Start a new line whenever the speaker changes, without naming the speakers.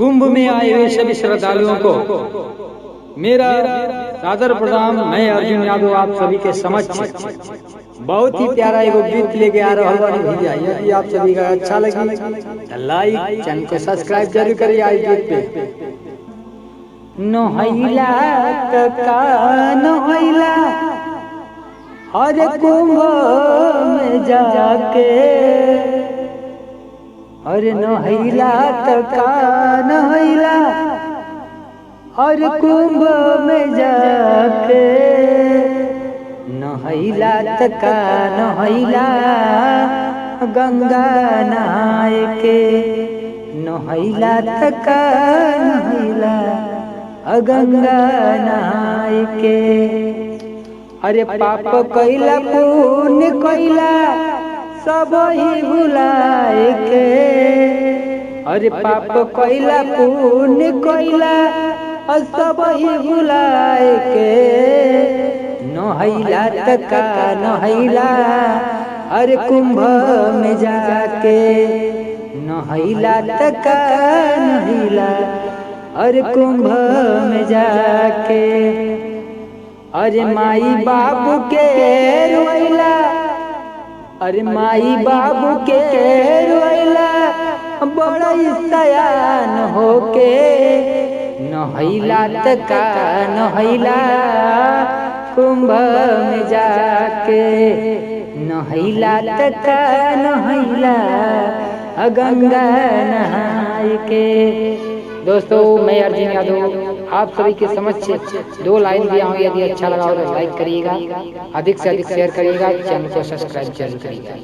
कुंभ में आए हुए सभी श्रद्धालुओं को मेरा सादर प्रणाम। मैं अर्जुन यादव आप सभी के समक्ष बहुत ही प्यारा एगो गीत लेके आ रहा हूँ भैया। यदि आप सभी का अच्छा लगे तो लाइक, चैनल को सब्सक्राइब जरूर करिए। आज गीत पे नहैला का नहैला हर कुंभ में जाके, अरे नहैला का नहैला हर कुंभ में जाके, नहैला का नहैला गंगा नहाए के, नहैला का नहैला गंगा नहाए के। अरे पाप कैला पुण्य कैला सब ही भुलाए के, अरे पाप कैला पुण्य कैला सब ही भुलाए के, नहैला का नहैला अरे कुंभ में जाके, नहैला का नहैला अरे कुंभ में जाके। अरे माई बाबू के रोइला, अरे माई बाबू के रोइला बड़ा सयान होके, नहैला का नहैला कुंभ में जाके, नहैला का नहैला गंगा नहाए के। दोस्तों मैं अर्जुन यादव आप सभी के समक्ष दो लाइन दिया हूँ। यदि अच्छा लगा हो तो लाइक करिएगा, अधिक से अधिक शेयर करिएगा, चैनल को सब्सक्राइब जरूर करिएगा।